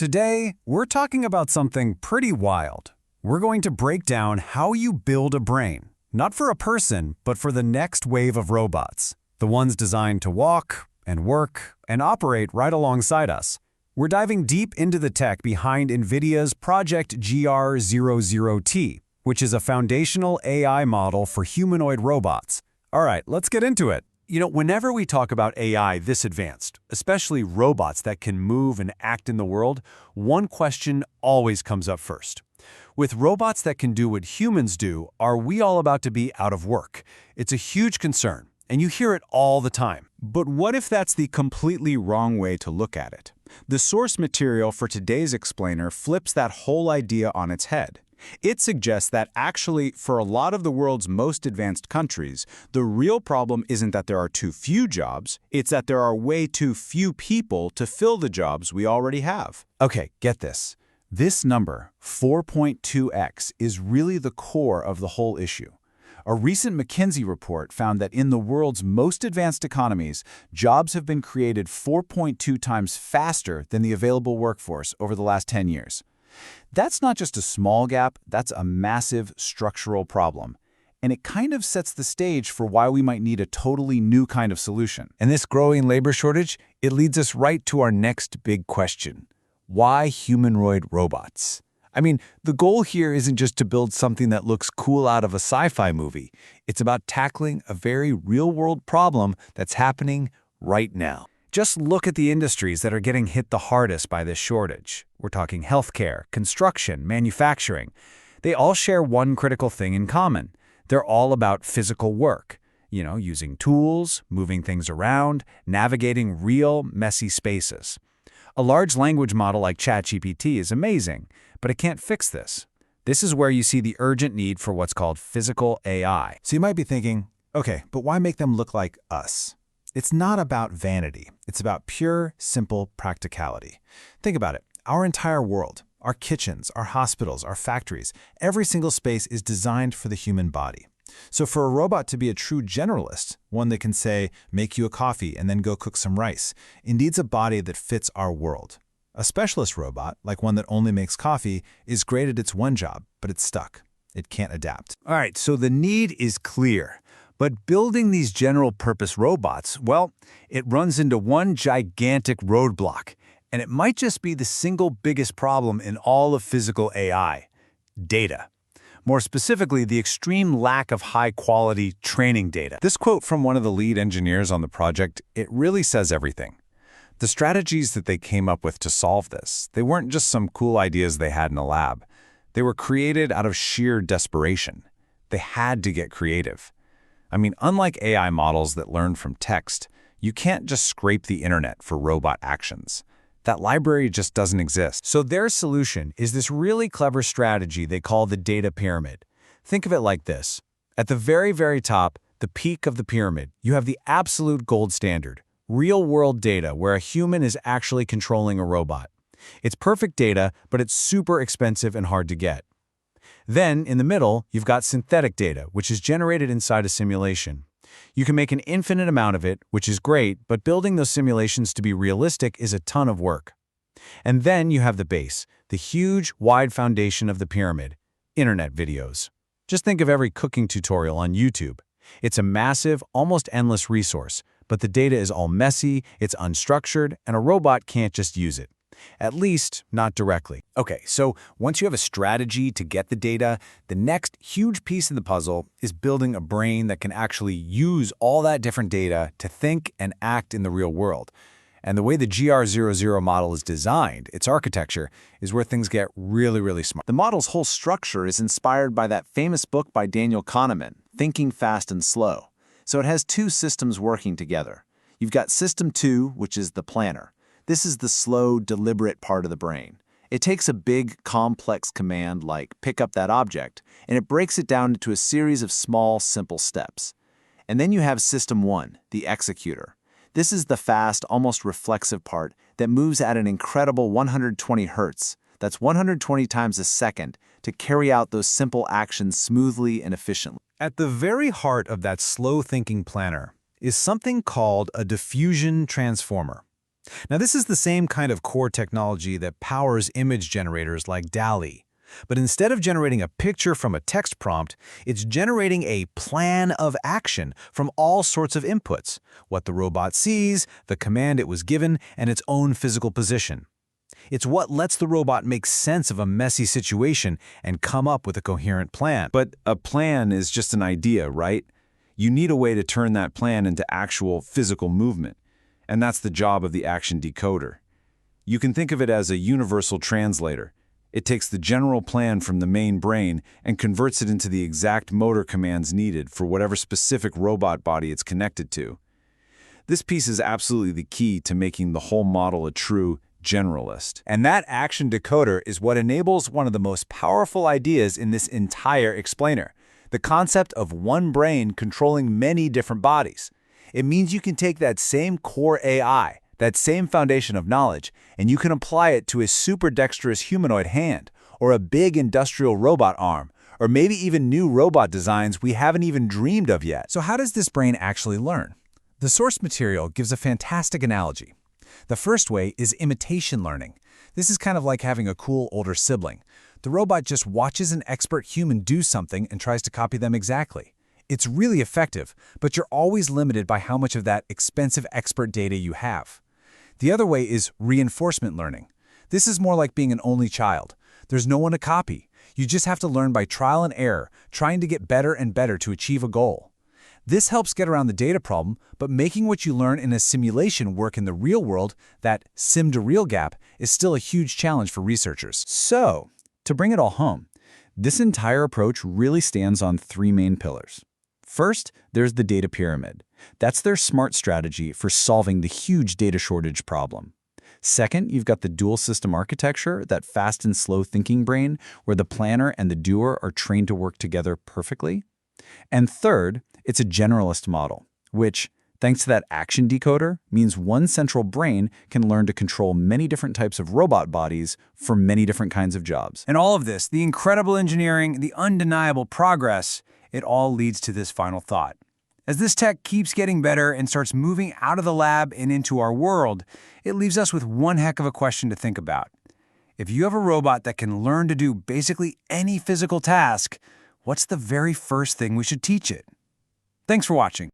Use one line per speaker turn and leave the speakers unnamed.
Today, we're talking about something pretty wild. We're going to break down how you build a brain, not for a person, but for the next wave of robots, the ones designed to walk and work and operate right alongside us. We're diving deep into the tech behind NVIDIA's Project GR00T, which is a foundational AI model for humanoid robots. All right, let's get into it. Whenever we talk about AI this advanced, especially robots that can move and act in the world, one question always comes up first. With robots that can do what humans do, are we all about to be out of work? It's a huge concern, and you hear it all the time.
But what if that's the completely wrong way to look at it? The source material for today's explainer flips that whole idea on its head. It suggests that actually, for a lot of the world's most advanced countries, the real problem isn't that there are too few jobs, it's that there are way too few people to fill the jobs we already have.
Okay, get this. This number, 4.2x, is really the core of the whole issue. A recent McKinsey report found that in the world's most advanced economies, jobs have been created 4.2 times faster than the available workforce over the last 10 years. That's not just a small gap, that's a massive structural problem. And it kind of sets the stage for why we might need a totally new kind of solution. And this growing labor shortage, it leads us right to our next big question. Why humanoid robots? I mean, the goal here isn't just to build something that looks cool out of a sci-fi movie. It's about tackling a very real-world problem that's happening right now. Just look at the industries that are getting hit the hardest by this shortage. We're talking healthcare, construction, manufacturing. They all share one critical thing in common. They're all about physical work. Using tools, moving things around, navigating real, messy spaces. A large language model like ChatGPT is amazing, but it can't fix this. This is where you see the urgent need for what's called physical AI.
So you might be thinking, okay, but why make them look like us? It's not about vanity. It's about pure, simple practicality. Think about it. Our entire world, our kitchens, our hospitals, our factories, every single space is designed for the human body. So for a robot to be a true generalist, one that can say, make you a coffee and then go cook some rice, it needs a body that fits our world. A specialist robot, like one that only makes coffee, is great at its one job, but it's stuck. It can't adapt.
All right, so the need is clear. But building these general-purpose robots, well, it runs into one gigantic roadblock, and it might just be the single biggest problem in all of physical AI: data. More specifically, the extreme lack of high-quality training data.
This quote from one of the lead engineers on the project, it really says everything. The strategies that they came up with to solve this, they weren't just some cool ideas they had in a lab. They were created out of sheer desperation. They had to get creative. I mean, unlike AI models that learn from text, you can't just scrape the internet for robot actions. That library just doesn't exist.
So their solution is this really clever strategy they call the data pyramid. Think of it like this. At the very, very top, the peak of the pyramid, you have the absolute gold standard, real-world data where a human is actually controlling a robot. It's perfect data, but it's super expensive and hard to get. Then, in the middle, you've got synthetic data, which is generated inside a simulation. You can make an infinite amount of it, which is great, but building those simulations to be realistic is a ton of work. And then you have the base, the huge, wide foundation of the pyramid, internet videos. Just think of every cooking tutorial on YouTube. It's a massive, almost endless resource, but the data is all messy, it's unstructured, and a robot can't just use it. At least, not directly. Okay, so once you have a strategy to get the data, the next huge piece of the puzzle is building a brain that can actually use all that different data to think and act in the real world. And the way the GR00 model is designed, its architecture, is where things get really, really smart.
The model's whole structure is inspired by that famous book by Daniel Kahneman, Thinking Fast and Slow. So it has two systems working together. You've got System 2, which is the planner. This is the slow, deliberate part of the brain. It takes a big, complex command like pick up that object, and it breaks it down into a series of small, simple steps. And then you have System 1, the executor. This is the fast, almost reflexive part that moves at an incredible 120 hertz, that's 120 times a second, to carry out those simple actions smoothly and efficiently.
At the very heart of that slow-thinking planner is something called a diffusion transformer.
Now, this is the same kind of core technology that powers image generators like DALL-E. But instead of generating a picture from a text prompt, it's generating a plan of action from all sorts of inputs: what the robot sees, the command it was given, and its own physical position. It's what lets the robot make sense of a messy situation and come up with a coherent plan.
But a plan is just an idea, right? You need a way to turn that plan into actual physical movement. And that's the job of the action decoder. You can think of it as a universal translator. It takes the general plan from the main brain and converts it into the exact motor commands needed for whatever specific robot body it's connected to. This piece is absolutely the key to making the whole model a true generalist.
And that action decoder is what enables one of the most powerful ideas in this entire explainer: the concept of one brain controlling many different bodies. It means you can take that same core AI, that same foundation of knowledge, and you can apply it to a super dexterous humanoid hand, or a big industrial robot arm, or maybe even new robot designs we haven't even dreamed of yet.
So how does this brain actually learn? The source material gives a fantastic analogy. The first way is imitation learning. This is kind of like having a cool older sibling. The robot just watches an expert human do something and tries to copy them exactly. It's really effective, but you're always limited by how much of that expensive expert data you have. The other way is reinforcement learning. This is more like being an only child. There's no one to copy. You just have to learn by trial and error, trying to get better and better to achieve a goal. This helps get around the data problem, but making what you learn in a simulation work in the real world, that sim-to-real gap, is still a huge challenge for researchers.
So, to bring it all home, this entire approach really stands on three main pillars. First, there's the data pyramid. That's their smart strategy for solving the huge data shortage problem. Second, you've got the dual system architecture, that fast and slow thinking brain, where the planner and the doer are trained to work together perfectly. And third, it's a generalist model, which, thanks to that action decoder, means one central brain can learn to control many different types of robot bodies for many different kinds of jobs.
And all of this, the incredible engineering, the undeniable progress, it all leads to this final thought. As this tech keeps getting better and starts moving out of the lab and into our world, it leaves us with one heck of a question to think about. If you have a robot that can learn to do basically any physical task, what's the very first thing we should teach it? Thanks for watching.